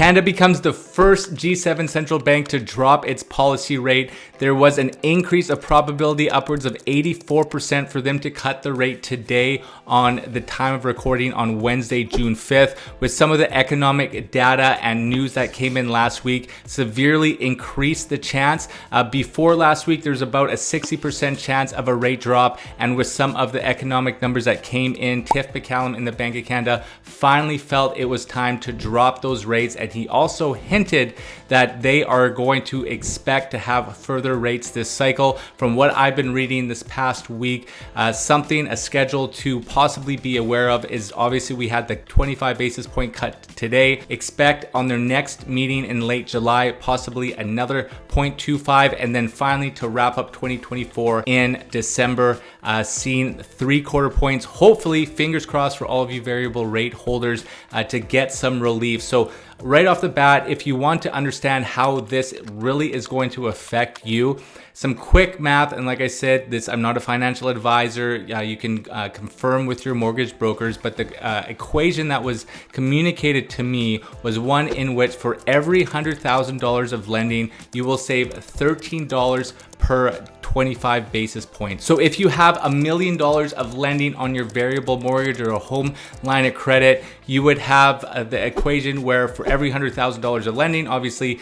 Canada becomes the first G7 central bank to drop its policy rate. There was an increase of probability upwards of 84% for them to cut the rate today on the time of recording on Wednesday, June 5th, with some of the economic data and news that came in last week severely increased the chance. Before last week, there's about a 60% chance of a rate drop, and with some of the economic numbers that came in, Tiff McCallum in the Bank of Canada finally felt it was time to drop those rates, and he also hinted that they are going to expect to have further rates this cycle. From what I've been reading this past week, a schedule to possibly be aware of is obviously we had the 25 basis point cut today. Expect on their next meeting in late July, possibly another 0.25, and then finally to wrap up 2024 in December, seeing 3/4 points, hopefully, fingers crossed for all of you variable rate holders, to get some relief. So right off the bat, if you want to understand how this really is going to affect you, some quick math, and like I said, I'm not a financial advisor. You can confirm with your mortgage brokers, but the equation that was communicated to me was one in which for every $100,000 of lending, you will save $13 per 25 basis points. So if you have $1 million of lending on your variable mortgage or a home line of credit, you would have the equation where for every $100,000 of lending, obviously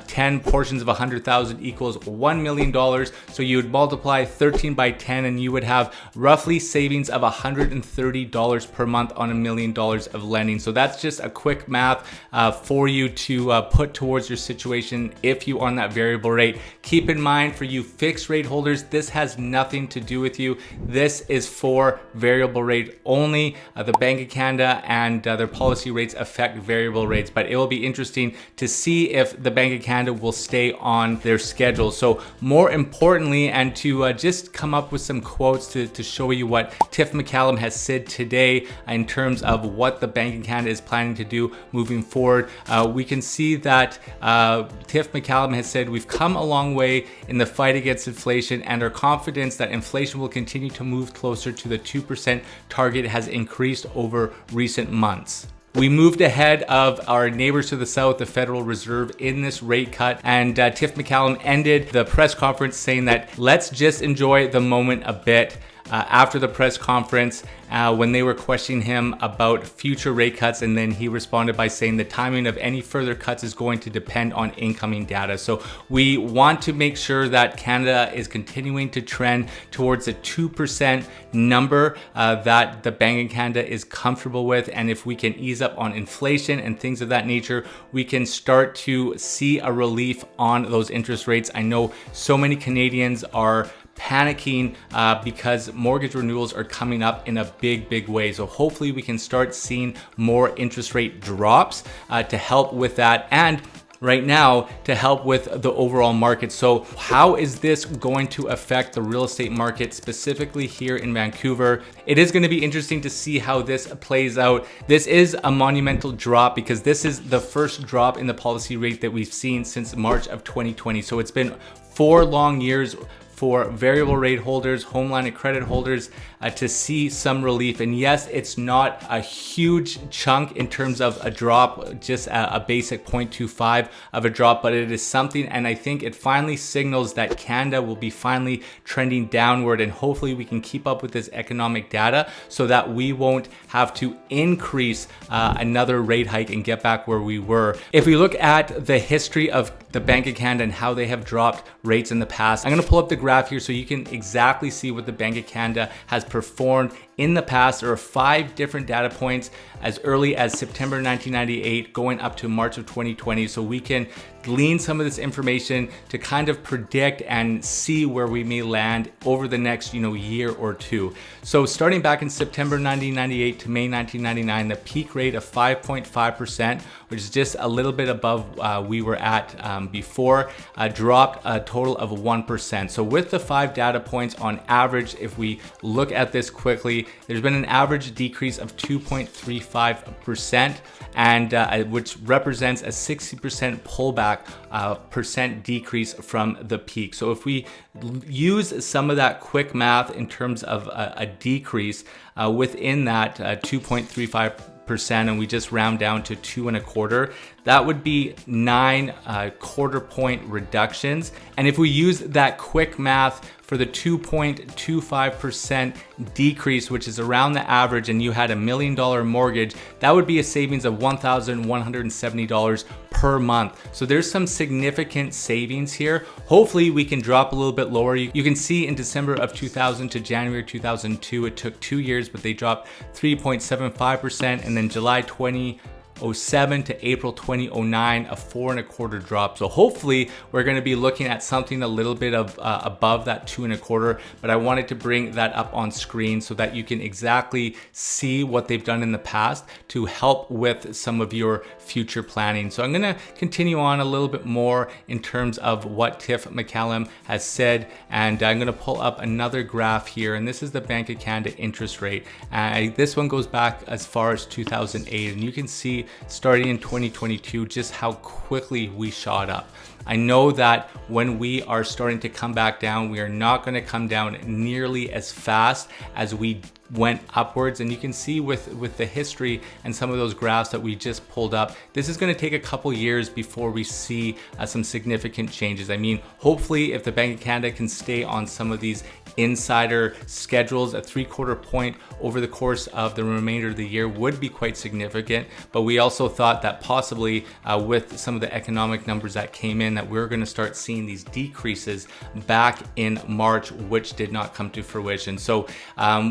10 portions of 100,000 equals $1 million. So you would multiply 13 by 10 and you would have roughly savings of $130 per month on $1 million of lending. So that's just a quick math for you to put towards your situation if you are on that variable rate. Keep in mind, for you fixed rate holders, this has nothing to do with you. This is for variable rate only. The Bank of Canada and their policy rates affect variable rates, but it will be interesting to see if the Bank of Canada will stay on their schedule. So more importantly, and to just come up with some quotes to show you what Tiff McCallum has said today in terms of what the Bank of Canada is planning to do moving forward, we can see that Tiff McCallum has said, "We've come a long way in the fight against inflation, and our confidence that inflation will continue to move closer to the 2% target has increased over recent months." We moved ahead of our neighbors to the south, the Federal Reserve, in this rate cut, and Tiff McCallum ended the press conference saying that let's just enjoy the moment a bit. After the press conference, when they were questioning him about future rate cuts, and then he responded by saying the timing of any further cuts is going to depend on incoming data. So we want to make sure that Canada is continuing to trend towards a 2% number that the Bank of Canada is comfortable with. And if we can ease up on inflation and things of that nature, we can start to see a relief on those interest rates. I know so many Canadians are panicking because mortgage renewals are coming up in a big way. So hopefully we can start seeing more interest rate drops to help with that, and right now to help with the overall market. So how is this going to affect the real estate market specifically here in Vancouver? It is going to be interesting to see how this plays out. This is a monumental drop because this is the first drop in the policy rate that we've seen since March of 2020. So it's been 4 long years for variable rate holders, home line of credit holders, to see some relief. And yes, it's not a huge chunk in terms of a drop, just a basic 0.25 of a drop, but it is something. And I think it finally signals that Canada will be finally trending downward, and hopefully we can keep up with this economic data so that we won't have to increase another rate hike and get back where we were. If we look at the history of the Bank of Canada and how they have dropped rates in the past, I'm gonna pull up the graph here so you can exactly see what the Bank of Canada has performed in the past. There are 5 different data points as early as September 1998 going up to March of 2020. So we can glean some of this information to kind of predict and see where we may land over the next year or two. So starting back in September 1998 to May 1999, the peak rate of 5.5%, which is just a little bit above we were at before, dropped a total of 1%. So with the 5 data points on average, if we look at this quickly, there's been an average decrease of 2.35%, and which represents a 60% pullback percent decrease from the peak. So if we use some of that quick math in terms of a decrease within that 2.35% percent and we just round down to 2.25%, that would be 9 quarter point reductions. And if we use that quick math for the 2.25% decrease, which is around the average, and you had $1 million mortgage, that would be a savings of $1,170 per month. So there's some significant savings here. Hopefully we can drop a little bit lower. You can see in December of 2000 to January 2002, it took 2 years, but they dropped 3.75%, and then July 2007 to April 2009, a 4.25% drop. So hopefully we're going to be looking at something a little bit of above that 2.25%, but I wanted to bring that up on screen so that you can exactly see what they've done in the past to help with some of your future planning. So I'm going to continue on a little bit more in terms of what Tiff McCallum has said, and I'm going to pull up another graph here, and this is the Bank of Canada interest rate. This one goes back as far as 2008, and you can see starting in 2022 just how quickly we shot up. I know that when we are starting to come back down, we are not going to come down nearly as fast as we went upwards. And you can see with the history and some of those graphs that we just pulled up, this is going to take a couple years before we see some significant changes. I mean, hopefully if the Bank of Canada can stay on some of these insider schedules, a 3/4 point over the course of the remainder of the year would be quite significant. But we also thought that possibly with some of the economic numbers that came in, that we're going to start seeing these decreases back in March, which did not come to fruition. So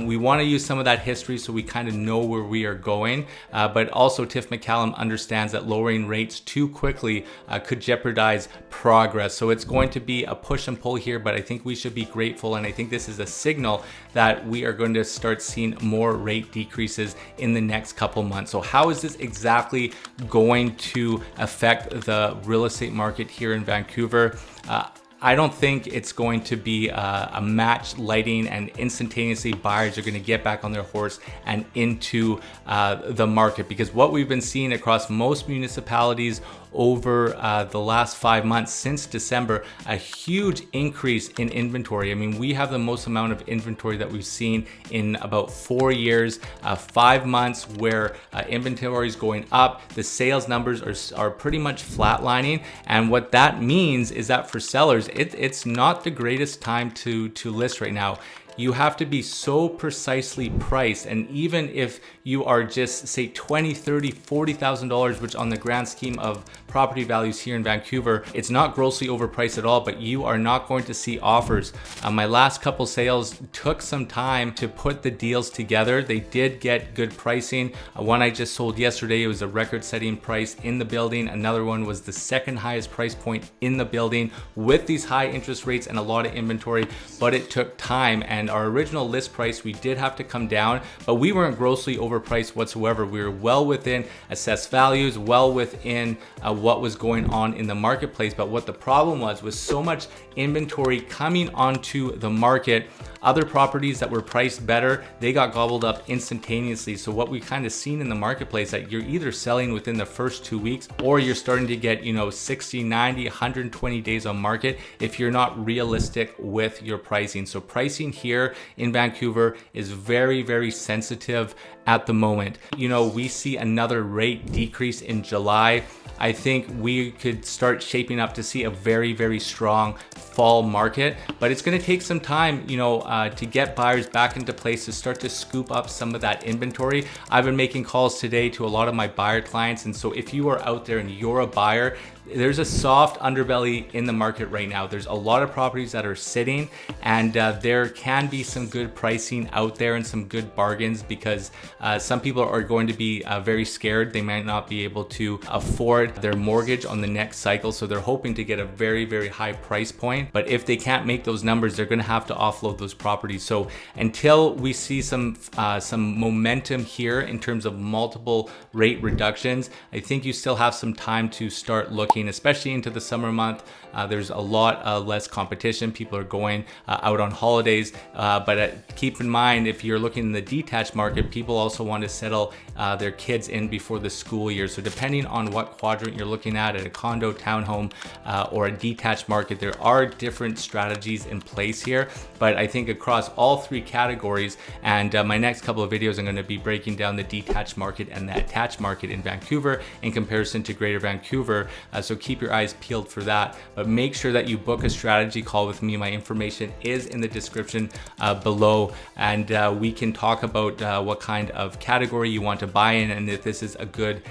we want to use some of that history so we kind of know where we are going. But also Tiff McCallum understands that lowering rates too quickly could jeopardize progress. So it's going to be a push and pull here, but I think we should be grateful. And I think this is a signal that we are going to start seeing more rate decreases in the next couple months. So how is this exactly going to affect the real estate market here in Vancouver? I don't think it's going to be a match lighting and instantaneously buyers are going to get back on their horse and into the market, because what we've been seeing across most municipalities over the last 5 months since December, a huge increase in inventory. I mean, we have the most amount of inventory that we've seen in about 4 years, 5 months where inventory is going up. The sales numbers are pretty much flatlining. And what that means is that for sellers, it's not the greatest time to list right now. You have to be so precisely priced, and even if you are just say $20,000, $30,000, $40,000, which on the grand scheme of property values here in Vancouver, it's not grossly overpriced at all, but you are not going to see offers. My last couple sales took some time to put the deals together. They did get good pricing. One I just sold yesterday, it was a record-setting price in the building. Another one was the second highest price point in the building with these high interest rates and a lot of inventory, but it took time. And our original list price, we did have to come down, but we weren't grossly overpriced whatsoever. We were well within assessed values, well within what was going on in the marketplace. But what the problem was so much inventory coming onto the market. Other properties that were priced better, they got gobbled up instantaneously. So what we kind of seen in the marketplace, that you're either selling within the first 2 weeks, or you're starting to get 60, 90, 120 days on market if you're not realistic with your pricing. So pricing here in Vancouver is very, very sensitive at the moment. We see another rate decrease in July. I think we could start shaping up to see a very, very strong fall market, but it's going to take some time, to get buyers back into place to start to scoop up some of that inventory. I've been making calls today to a lot of my buyer clients, and so if you are out there and you're a buyer, there's a soft underbelly in the market right now. There's a lot of properties that are sitting, and there can be some good pricing out there and some good bargains, because some people are going to be very scared. They might not be able to afford their mortgage on the next cycle, so they're hoping to get a very, very high price point. But if they can't make those numbers, they're going to have to offload those properties. So until we see some momentum here in terms of multiple rate reductions, I think you still have some time to start looking, especially into the summer month. There's a lot less competition. People are going out on holidays. But keep in mind, if you're looking in the detached market, people also want to settle their kids in before the school year. So depending on what quadrant you're looking at a condo, townhome, or a detached market, there are different strategies in place here. But I think across all three categories, and my next couple of videos, I'm going to be breaking down the detached market and the attached market in Vancouver in comparison to Greater Vancouver. So keep your eyes peeled for that. But make sure that you book a strategy call with me. My information is in the description below, and we can talk about what kind of category you want to buy in and if this is a good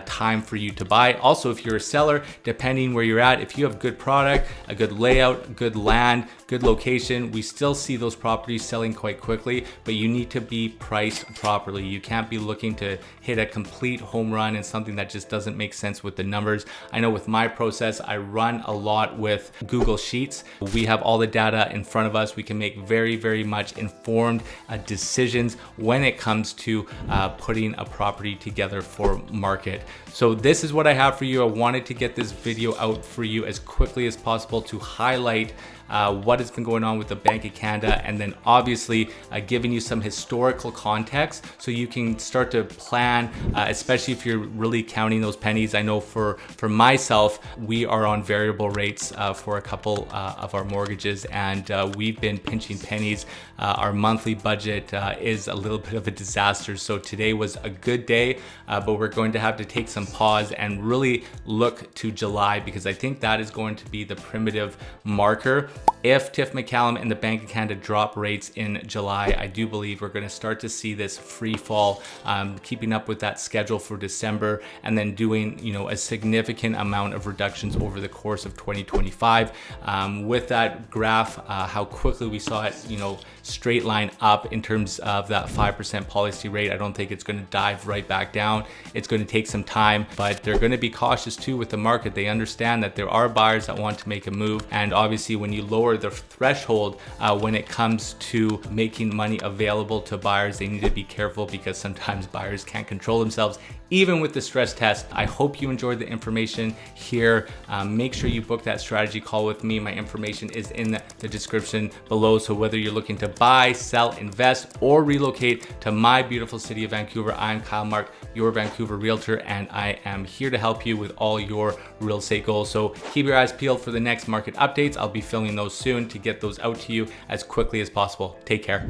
time for you to buy. Also, if you're a seller, depending where you're at, if you have good product, a good layout, good land, good location, we still see those properties selling quite quickly, but you need to be priced properly. You can't be looking to hit a complete home run and something that just doesn't make sense with the numbers. I know with my process, I run a lot with Google Sheets. We have all the data in front of us. We can make very much informed decisions when it comes to putting a property together for market. So this is what I have for you. I wanted to get this video out for you as quickly as possible to highlight what has been going on with the Bank of Canada, and then obviously giving you some historical context so you can start to plan, especially if you're really counting those pennies. I know for myself, we are on variable rates for a couple of our mortgages, and we've been pinching pennies. Our monthly budget is a little bit of a disaster. So today was a good day, but we're going to have to take some pause and really look to July, because I think that is going to be the primitive marker. If Tiff Macallum and the Bank of Canada drop rates in July, I do believe we're going to start to see this free fall, keeping up with that schedule for December, and then doing, you know, a significant amount of reductions over the course of 2025. With that graph, how quickly we saw it, you know, straight line up in terms of that 5% policy rate. I don't think it's going to dive right back down. It's going to take some time, but they're going to be cautious too with the market. They understand that there are buyers that want to make a move, and obviously when you lower the threshold when it comes to making money available to buyers, they need to be careful, because sometimes buyers can't control themselves even with the stress test. I hope you enjoyed the information here. Make sure you book that strategy call with me. My information is in the description below. So whether you're looking to buy, sell, invest, or relocate to my beautiful city of Vancouver, I'm Kyle Mark, your Vancouver Realtor, and I am here to help you with all your real estate goals. So keep your eyes peeled for the next market updates. I'll be filming those soon to get those out to you as quickly as possible. Take care.